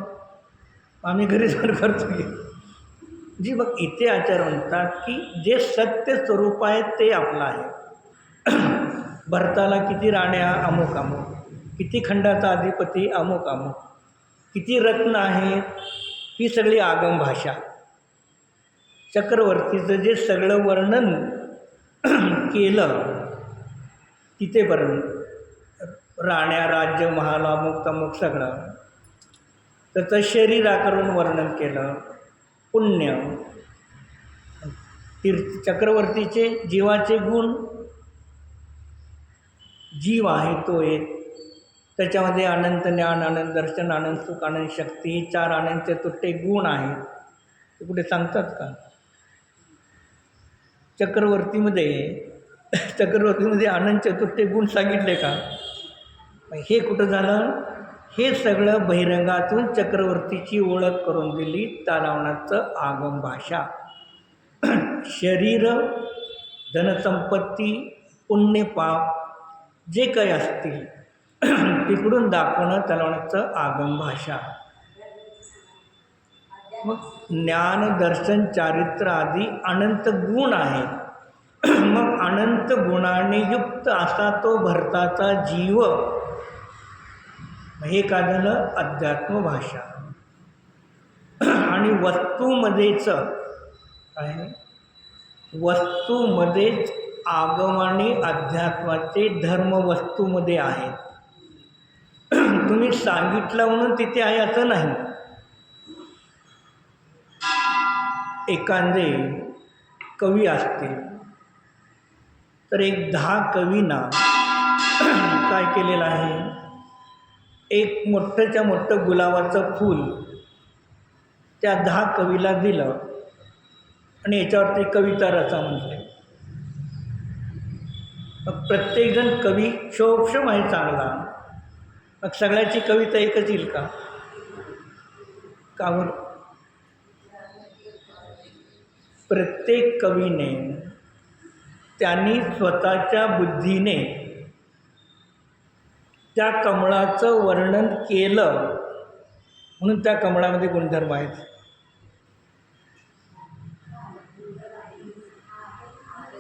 आम्ही घरी जाऊन करतो की. जी मग इथे आचार्य म्हणतात की जे सत्य स्वरूप आहे ते आपलं आहे. भरताला किती राण्या अमुक अमुक, किती खंडाचा अधिपती अमुक अमुक, किती रत्न आहेत, ही सगळी आगम भाषा. चक्रवर्तीचं जे सगळं वर्णन केलं तिथेपर्यंत, राण्या, राज्य, महाल, अमुक तमुक सगळं, त्याचं शरीराकरून वर्णन केलं. पुण्य, चक्रवर्तीचे जीवाचे गुण, जीव आहे तो एक, त्याच्यामध्ये अनंत ज्ञान, आनंद दर्शन, आनंद सुख, आनंद शक्ती, ही 4 आनंद चतुष्टय गुण आहेत. ते कुठे सांगतात का? चक्रवर्तीमध्ये आनंद चतुष्टय गुण सांगितले का? हे कुठं झालं? हे सगळं बहिरंगातून चक्रवर्तीची ओळख करून दिली. तालावणाचं आगम भाषा. शरीर, धनसंपत्ती, पुण्य, पाप जे काही असतील तिकडून दाखवणं तालावणाचं आगम भाषा. मग ज्ञान, दर्शन, चारित्र्य आदी अनंत गुण आहेत. मग अनंत गुणाने युक्त असा तो भरताचा जीव, हे काय झालं? अध्यात्म भाषा. आणि वस्तूमध्येच काय, वस्तूमध्येच आगम आणि अध्यात्माचे धर्म वस्तूमध्ये आहेत. तुम्ही सांगितलं म्हणून तिथे आहे असं नाही. एखादे कवी असतील तर एक 10 कवींना काय केलेलं आहे, एक मोठंच्या मोठं गुलाबाचं फूल त्या 10 कवीला दिलं आणि याच्यावरती कविता रचा म्हटले. मग प्रत्येकजण कवी क्षोभक्षम आहे चांगला, मग सगळ्याची कविता एकच येईल का? का बरं? प्रत्येक कवीने त्यांनी स्वतःच्या बुद्धीने त्या कमळाचं वर्णन केलं म्हणून त्या कमळामध्ये गुणधर्म आहेत.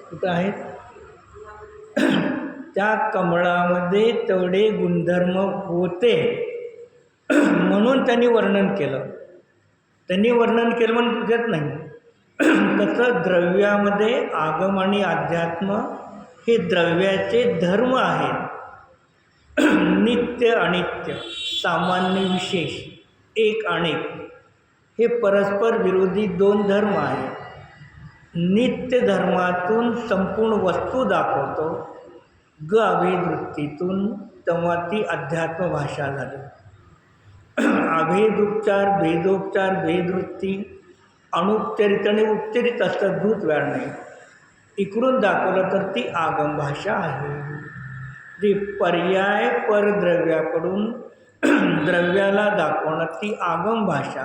कुठं आहेत? त्या कमळामध्ये तेवढे गुणधर्म होते म्हणून त्यांनी वर्णन केलं. त्यांनी वर्णन केलं म्हणून तुझ्यात नाही. तसं द्रव्यामध्ये आगम आणि अध्यात्म हे द्रव्याचे धर्म आहेत. नित्य अनित्य, सामान्य विशेष, एक अनेक, हे परस्पर विरोधी 2 धर्म आहेत. नित्य धर्मातून संपूर्ण वस्तू दाखवतो, अभेदवृत्तीतून, तेव्हा ती अध्यात्म भाषा झाली. अभेदोपचार, भेदोपचार, भेदवृत्ती अनुपचरित आणि उपचरित असतात, भूत व्याड नाही. इकडून दाखवलं तर ती आगम भाषा आहे. जी पर्याय परद्रव्याकडून द्रव्याला दाखवणं ती आगम भाषा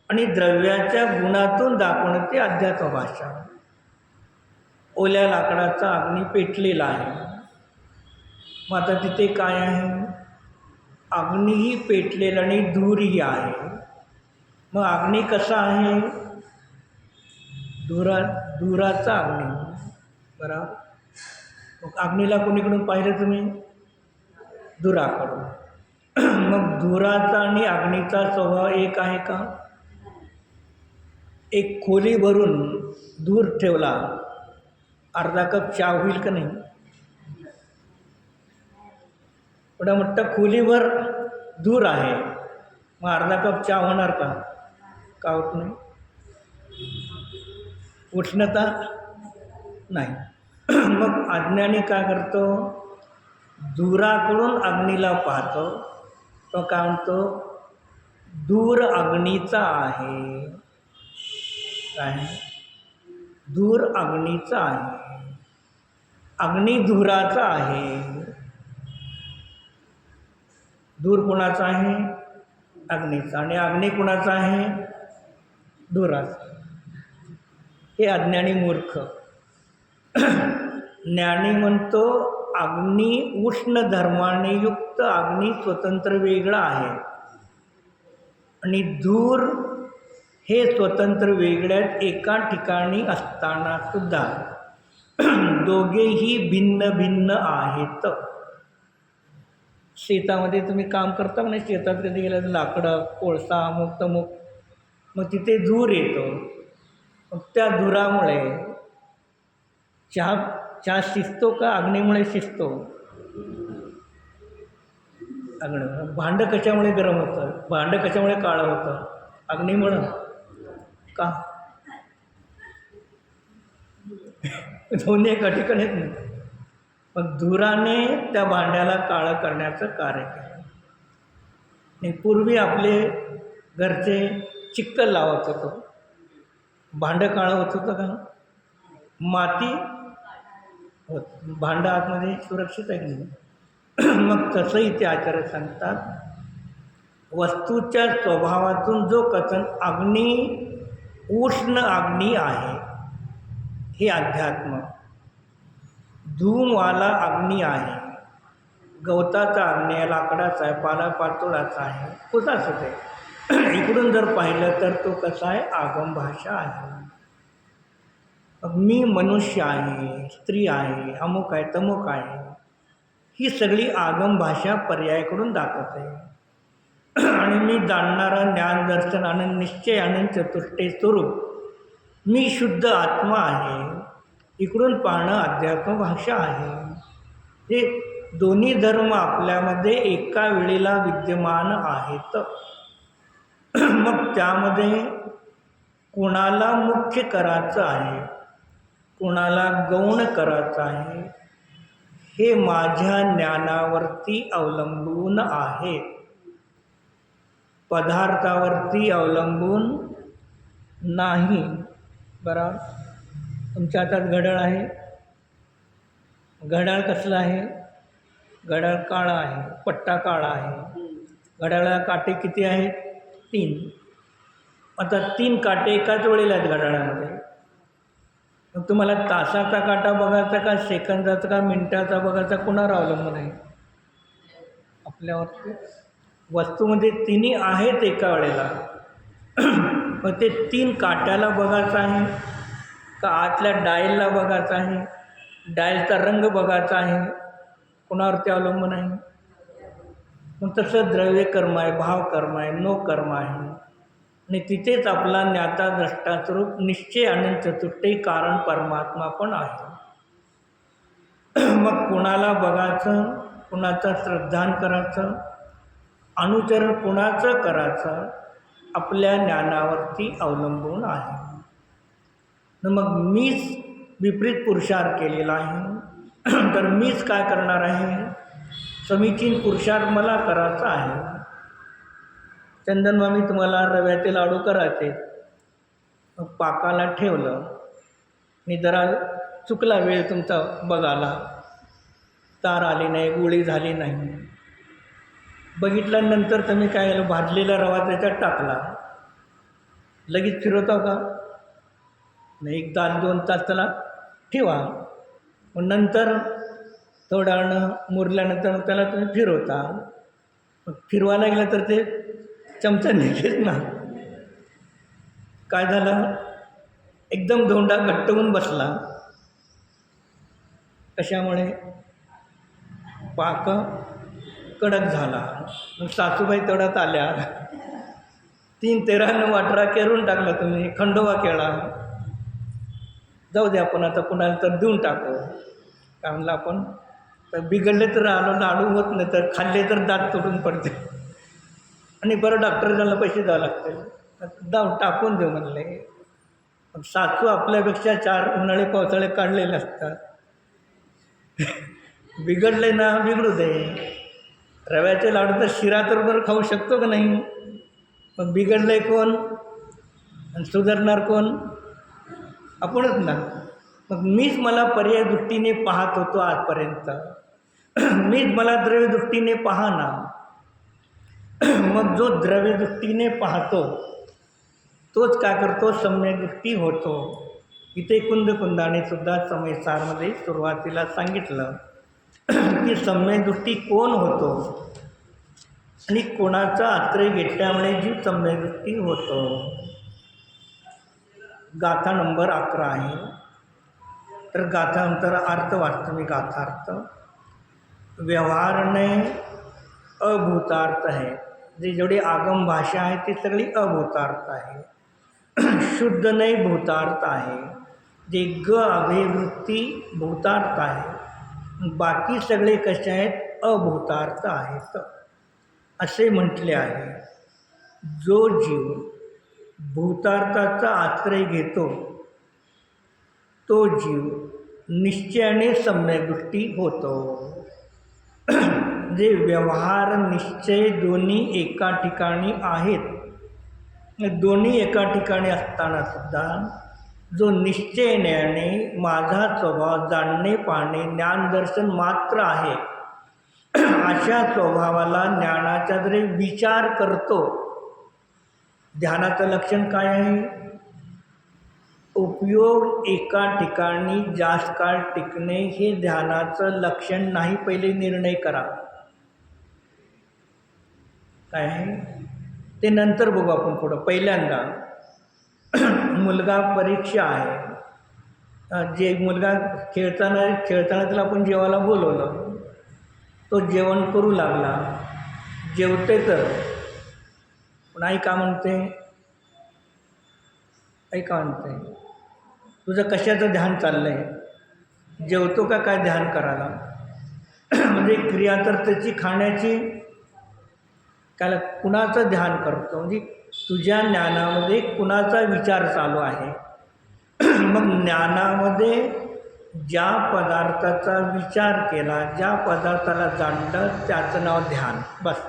आणि द्रव्याच्या गुणातून दाखवणं ती अध्यात्म भाषा. ओल्या लाकडाचा अग्नी पेटलेला आहे, मग आता तिथे काय आहे? अग्नीही पेटलेला आणि धूरही आहे. मग अग्नी कसा आहे? धुराचा अग्नी, बरोबर. मग अग्नीला कोणीकडून पाहिलं तुम्ही? धुराकडून. मग धुराचा आणि अग्नीचा स्वभाव एक आहे का? एक खोली भरून धूर ठेवला, अर्धा कप चहा होईल का नाही? एवढा मोठा खोलीभर धूर आहे, मग अर्धा कप चहा होणार का? का होत नाही? उष्णता नाही. मग अज्ञानी काय करतो? दुराकडून अग्नीला पाहतो. तो काय म्हणतो? दूर अग्नीचा आहे. काय? दूर अग्नीचा आहे. अग्नी धुराचा आहे. धूर कुणाचा आहे? अग्नीचा. आणि अग्नी कुणाचा आहे? धुराचा. हे अज्ञानी मूर्ख. ज्ञानी म्हणतो अग्नी उष्ण धर्माने युक्त अग्नी स्वतंत्र वेगळा आहे आणि धूर हे स्वतंत्र वेगळ्यात एका ठिकाणी असताना सुद्धा दोघेही भिन्न भिन्न आहेत. शेतामध्ये तुम्ही काम करता नाही, शेतात कधी गेलं तर लाकडं, कोळसा, अमुक तमुक, मग तिथे धूर येतो. मग त्या धुरामुळे चहा शिजतो का अग्नीमुळे शिजतो? अग्नी. भांडं कशामुळे गरम होतं? भांडं कशामुळे काळं होतं? अग्नीमुळं. का? दोन्ही एका ठिकाणीच नाही. मग धुराने त्या भांड्याला काळं करण्याचं कार्य केलं. आणि पूर्वी आपले घरचे चिक्कल लावत होतो. भांडं काळं होत होतं का? माती होत. भांडं आतमध्ये सुरक्षित आहे की नाही? मग तसंही ते आचार्य सांगतात, वस्तूच्या स्वभावातून जो कथन अग्नी उष्ण अग्नी आहे हे अध्यात्म, धूमवाला अग्नी आहे, गवताचा अग्नी आहे, लाकडाचा आहे, पालापाचोळाचा आहे, कुठाचं ते इकडून जर पाहिलं तर तो कसा आहे? आगम भाषा आहे. मी मनुष्य आहे, स्त्री आहे, अमुक आहे, तमुक आहे, ही सगळी आगम भाषा पर्यायाकडून दाखवत आहे. आणि मी जाणणारा ज्ञान दर्शन आनंद निश्चय आनंद चतुष्टय स्वरूप मी शुद्ध आत्मा आहे, इकडून पाहणं अध्यात्म भाषा आहे. हे दोन्ही धर्म आपल्यामध्ये एका वेळेला विद्यमान आहेत. मग त्यामध्ये कोणाला मुख्य करायचं आहे, कोणाला गौण करायचं आहे, हे माझ्या ज्ञानावरती अवलंबून आहे, पदार्थावरती अवलंबून नाही. बरोबर. तुमच्या हातात घड्याळ आहे. घड्याळ कसलं आहे? घड्याळ काळा आहे, पट्टा काळा आहे. घड्याळाला काटे किती आहेत? 3. आता 3 काटे एकाच वेळेला आहेत घड्याळामध्ये. मग तुम्हाला तासाचा काटा बघायचा का सेकंदाचा का मिनिटाचा बघायचा? कुणावर अवलंबून आहे? आपल्यावरती. वस्तूमध्ये तिन्ही आहेत एका वेळेला. मग ते 3 काट्याला बघायचं आहे का आतल्या डायलला बघायचं आहे? डायलचा रंग बघायचा आहे? कोणावरती अवलंबून आहे? मग तसं द्रव्य कर्म आहे, भाव कर्म आहे, नो कर्म आहे. आणि तिथेच आपला ज्ञाता द्रष्टा स्वरूप निश्चय आनंद चतुष्टय कारण परमात्मा पण आहे. मग कुणाला बघायचं, कुणाचं श्रद्धान करायचं, अनुचरण कुणाचं करायचं, आपल्या ज्ञानावरती अवलंबून आहे. मग मीच विपरीत पुरुषार्थ केलेला आहे, तर मीच काय करणार आहे? समीचीन पुरुषार्थ मला करायचा आहे. चंदनमामी तुम्हाला रव्याचे लाडू करायचे, मग पाकाला ठेवलं आणि जरा चुकला वेळ तुमचा बघायला, तार आली नाही, गुळी झाली नाही, बघितल्यानंतर तुम्ही काय केलं? भाजलेला रवा त्याच्यात टाकला, लगेच फिरवता का? नाही, 1 तास 2 तास त्याला ठेवा. मग नंतर थोड्या वेळानं मुरल्यानंतर मग त्याला तुम्ही फिरवता. मग फिरवायला गेलं तर ते चमचा निघेच ना. काय झालं? एकदम धोंडा घट्ट होऊन बसला. कशामुळे? पाक कडक झाला. मग सासूबाई तेवढ्यात आल्या, 3-13 वाटरा केरून टाकला, तुम्ही खंडोबा केला. जाऊ दे, आपण आता कुणाला तर देऊन टाकू. काय म्हणलं आपण? तर बिघडले तर आलो, लाडू होत नाही तर खाल्ले तर दात तुटून पडते. आणि बरं डॉक्टरला पैसे द्यावं लागतील, टाकून देऊ म्हणले. मग सासू आपल्यापेक्षा 4 उन्हाळे पावसाळे काढलेले असतात. बिघडले ना बिघडू दे. रव्याचे लाडू तर शिरा तर बरं खाऊ शकतो का नाही. मग बिघडले कोण आणि सुधारणार कोण? आपणच ना. मग मीच मला पर्याय दृष्टीने पाहत होतो आजपर्यंत. मीच मला द्रव्य दृष्टीने पाहा ना. मग जो द्रव्य दृष्टीने पाहतो तोच काय करतो, सम्यक दृष्टी होतो. इथे कुंदकुंदाने सुद्धा समयसारमध्ये सुरुवातीला सांगितलं की सम्यक दृष्टी कोण होतो आणि कोणाचा आश्रय घेतल्यामुळे जी सम्यक दृष्टी होतो. गाथा नंबर 11 आहे. तर गाथांतर अर्थ वाचतो मी. गाथार्थ व्यवहारने अभूतार्थ आहे. जे जेवढी आगम भाषा आहे ती सगळी अभूतार्थ आहे. शुद्ध नाही भूतार्थ आहे. जे ग अभिवृत्ती भूतार्थ आहे. बाकी सगळे कसे आहेत, अभूतार्थ आहेत असे म्हटले आहे. जो जीव भूतार्थाचा आश्रय घेतो तो जीव निश्चयाने सम्यकदृष्टी होतो. जे व्यवहार निश्चय दोन्ही एका ठिकाणी आहेत. दोन्ही एका ठिकाणी असताना सुद्धा जो निश्चयाने माझा स्वभाव जाणणे पाहणे ज्ञानदर्शन मात्र आहे अशा स्वभावाला ज्ञानाचा जरी विचार करतो. ध्यानाचं लक्षण काय आहे? उपयोग एका ठिकाणी जास्त काळ टिकणे हे ध्यानाचं लक्षण नाही. पहिले निर्णय करा काय आहे ते, नंतर बघू आपण पुढं. पहिल्यांदा मुलगा परीक्षा आहे. जे मुलगा खेळताना त्याला आपण जेवायला बोलवलं, तो जेवण करू लागला, जेवते तर पण आई का म्हणते, आई का म्हणते, तुझं कशाचं ध्यान चाललं आहे, जेवतो का काय ध्यान करायला. म्हणजे क्रिया तर त्याची खाण्याची, त्याला कुणाचं ध्यान करतो, म्हणजे तुझ्या ज्ञानामध्ये कुणाचा विचार चालू आहे. मग ज्ञानामध्ये ज्या पदार्थाचा विचार केला, ज्या पदार्थाला जाणलं त्याचं नाव ध्यान. बस.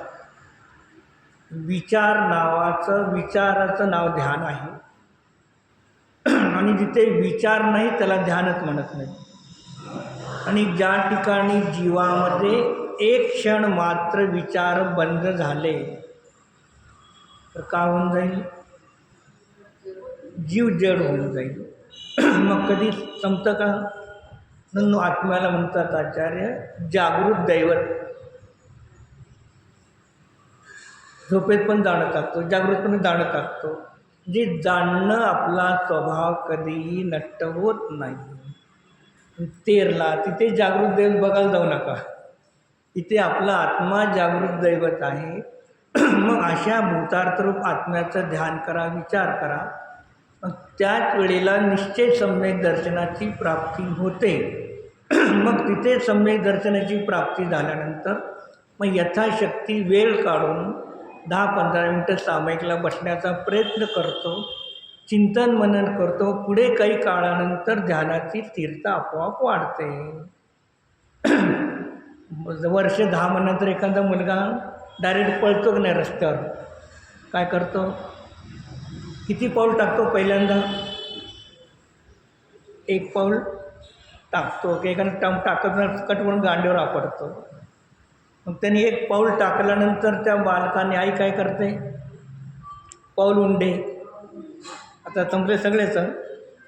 विचाराचं नाव ध्यान आहे. आणि जिथे विचार नाही त्याला ध्यानच म्हणत नाही. आणि ज्या ठिकाणी जीवामध्ये एक क्षण मात्र विचार बंद झाले तर का होऊन जाईल, जीव जड होऊन जाईल. मग कधी संपतं का? म्हणून आत्म्याला म्हणतात आचार्य जागृत दैवत. झोपेत पण जाणं टाकतो, जागृतपणे जाणं टाकतो. जे जाणणं आपला स्वभाव कधीही नष्ट होत नाही. तेरला तिथे जागृत दैवत बघायला जाऊ नका. इथे आपला आत्मा जागृत दैवत आहे. मग अशा भूतार्थरूप आत्म्याचं ध्यान करा, विचार करा. मग त्याच वेळेला निश्चय सम्यक दर्शनाची प्राप्ती होते. मग तिथे सम्यक दर्शनाची प्राप्ती झाल्यानंतर मग यथाशक्ती वेळ काढून 10-15 मिनटं सामायिकला बसण्याचा प्रयत्न करतो, चिंतन मनन करतो. पुढे काही काळानंतर ध्यानाची स्थिरता आपोआप वाढते. वर्ष 10 महिन्यानंतर एखादा मुलगा डायरेक्ट पळतो की नाही रस्त्यावर, काय करतो, किती पाऊल टाकतो पहिल्यांदा? 1 पाऊल टाकतो की एखादा टाकत कट म्हणून गांडीवर आपडतो. मग त्यांनी 1 पाऊल टाकल्यानंतर त्या बालकाने आई काय करते, पाऊल उंडे. आता संपले सगळेच.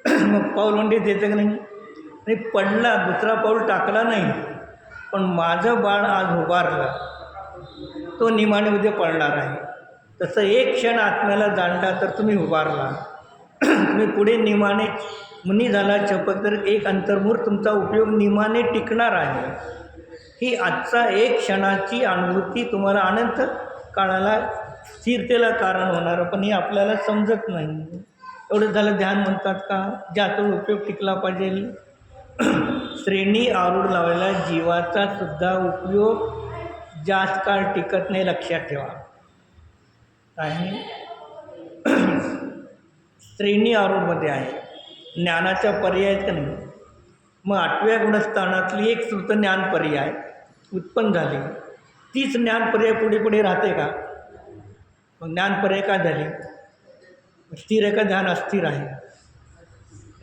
मग पाऊल उंडे देते की नाही. आणि पडला, दुसरा पाऊल टाकला नाही, पण माझं बाळ आज उभारलं, तो निमाने उद्या पडणार आहे. तसं एक क्षण आत्म्याला जाणला तर तुम्ही उभारला. तुम्ही पुढे निमाने मुनी झाला चपक तर एक अंतर्मुख तुमचा उपयोग निमाने टिकणार आहे. ही आजचा एक क्षणाची अनुभूती तुम्हाला अनंत काळाला स्थिरतेला कारण होणार, पण हे आपल्याला समजत नाही. एवढं झालं ध्यान म्हणतात का? ज्याचा उपयोग टिकला पाहिजे. श्रेणी आरूढ लावलेला जीवाचा सुद्धा उपयोग जास्त काळ टिकत नाही, लक्षात ठेवा. आहे श्रेणी आरूढमध्ये आहे. ज्ञानाच्या पर्याय आहेत का नाही. मग 8व्या गुणस्थानातली एक श्रुत ज्ञान पर्याय उत्पन्न झाली. तीच ज्ञान पर्याय पुढे पुढे राहते का? मग ज्ञान पर्याय का झाली? स्थिर आहे का ध्यान अस्थिर आहे?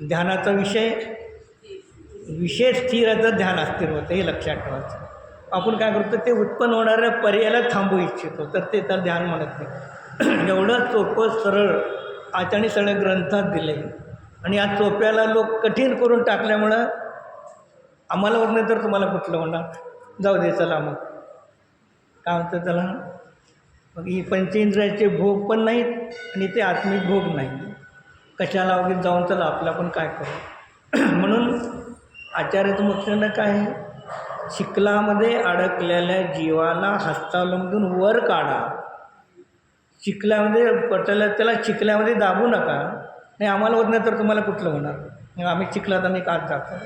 ध्यानाचा विषय स्थिर आहे तर ध्यान अस्थिर होतं, हे लक्षात ठेवायचं. आपण काय करतो, ते उत्पन्न होणाऱ्या पर्यायाला थांबवू इच्छितो, तर ते तर ध्यान म्हणत नाही. एवढं सोपं सरळ आचार्य सगळ्या ग्रंथात दिले आणि या सोप्याला लोक कठीण करून टाकल्यामुळं आम्हाला होत नाही तर तुम्हाला कुठलं होणार. जाऊ दे चला मग काय म्हणतं त्याला, मग ही पंचेंद्रियाचे भोग पण नाहीत आणि ते आत्मिक भोग नाही. कशाला वगैरे जाऊन चला आपलं आपण काय करू. म्हणून आचार्याचं मुख्यानं काय आहे, चिखलामध्ये अडकलेल्या जीवाला हस्तावलंबून वर काढा. चिखल्यामध्ये पटलं त्याला चिखल्यामध्ये दाबू नका. नाही आम्हाला होत नाही तर तुम्हाला कुठलं होणार. मग आम्ही चिखलात आणि का जातो.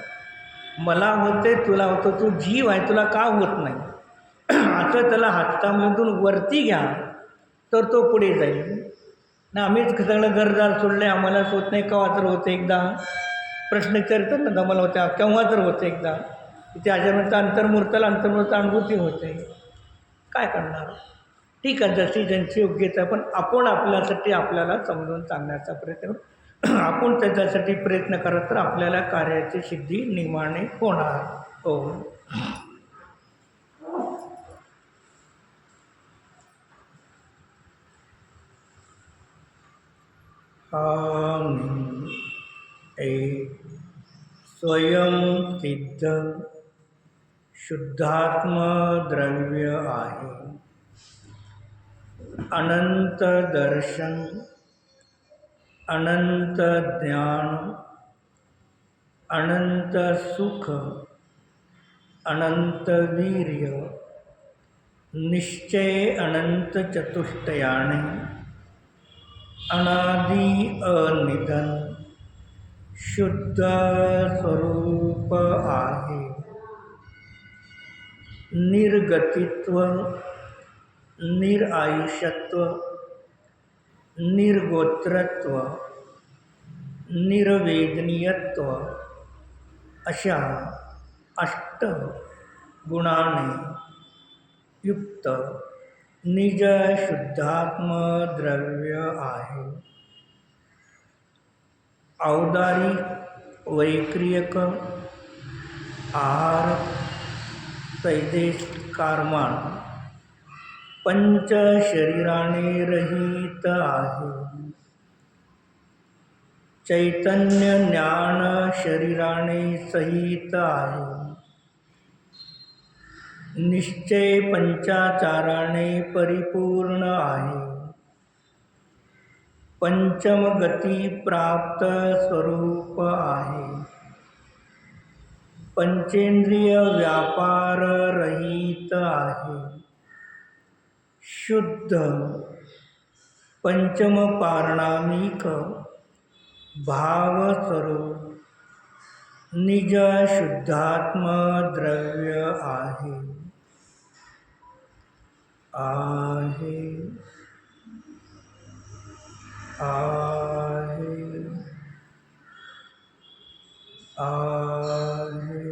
मला होते तुला होतं, तू जीव आहे तुला का होत नाही असं त्याला हातामधून वरती घ्या तर तो पुढे जाईल. ना आम्हीच सगळं घरदार सोडले, आम्हालाच होत नाही. केव्हा तर होते एकदा प्रश्न विचारतात ना, मला होत्या केव्हा तर होते एकदा. तिथे आजन्माचा अंतर्मूर्ताला अनुभूती होते. काय करणार. ठीक आहे, जशी ज्यांची योग्यता, पण आपण आपल्यासाठी आपल्याला समजून सांगण्याचा प्रयत्न करू. आपण त्याच्यासाठी प्रयत्न करत तर आपल्याला कार्याची सिद्धी निमाणे होणार. हो. एक स्वयं सिद्ध शुद्धात्म द्रव्य आहे. अनंत दर्शन, अनंत ज्ञान, अनंत सुख, अनंत वीर्य, निश्चय अनंत चतुष्टयाने, अनादि अनिधन शुद्ध स्वरूप आहे. निर्गतित्व, निरायुष्यत्व, निर्गोत्रत्व, निर्वेदनीयत्व अशा 8 गुणाने युक्त निज शुद्धात्म द्रव्य आहे. औदारिक, वैक्रियक, आहार, तैजेस, कारमान पंच शरीराने रहित आहे. चैतन्य ज्ञान शरीराने सहित आहे. निश्चय पंचाचाराने परिपूर्ण आहे. पंचम गती प्राप्त स्वरूप आहे. पंचेंद्रिय व्यापार रहित आहे. शुद्ध पंचम पारणामिक भावस्वरूप निज शुद्धात्म द्रव्य आहे. आहे, आहे, आहे.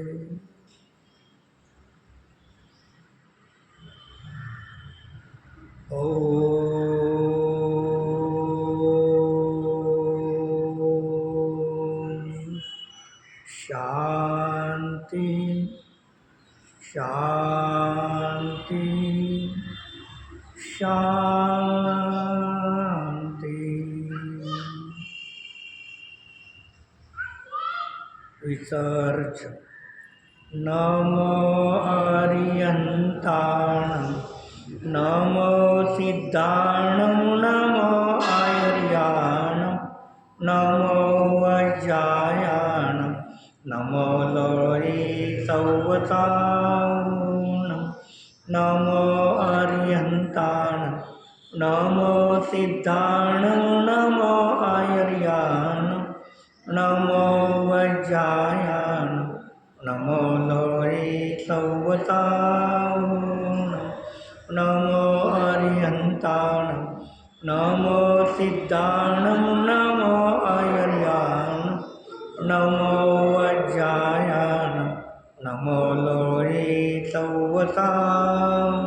शांति, शांति, शांति. विसर्जन. नमो आर्यन्ताणं, नमो सिद्धाणं, नमो आर्याणं, नमो वज्रायाणं, नमो लोये सौवताणं, नमो आर्यन्ताणं, नमो सिद्धाणं, नमो आर्याणं, नमो वज्रायाणं, नमो लोये सौवताणं, नमो आर्यन्ताणं, नमो सिद्धाणं नमो आयर्याण नमो वज्रायाण नमो लोये तवताम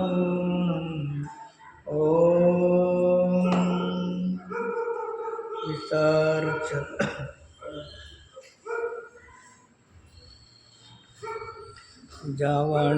ओम विसर्जन जावाण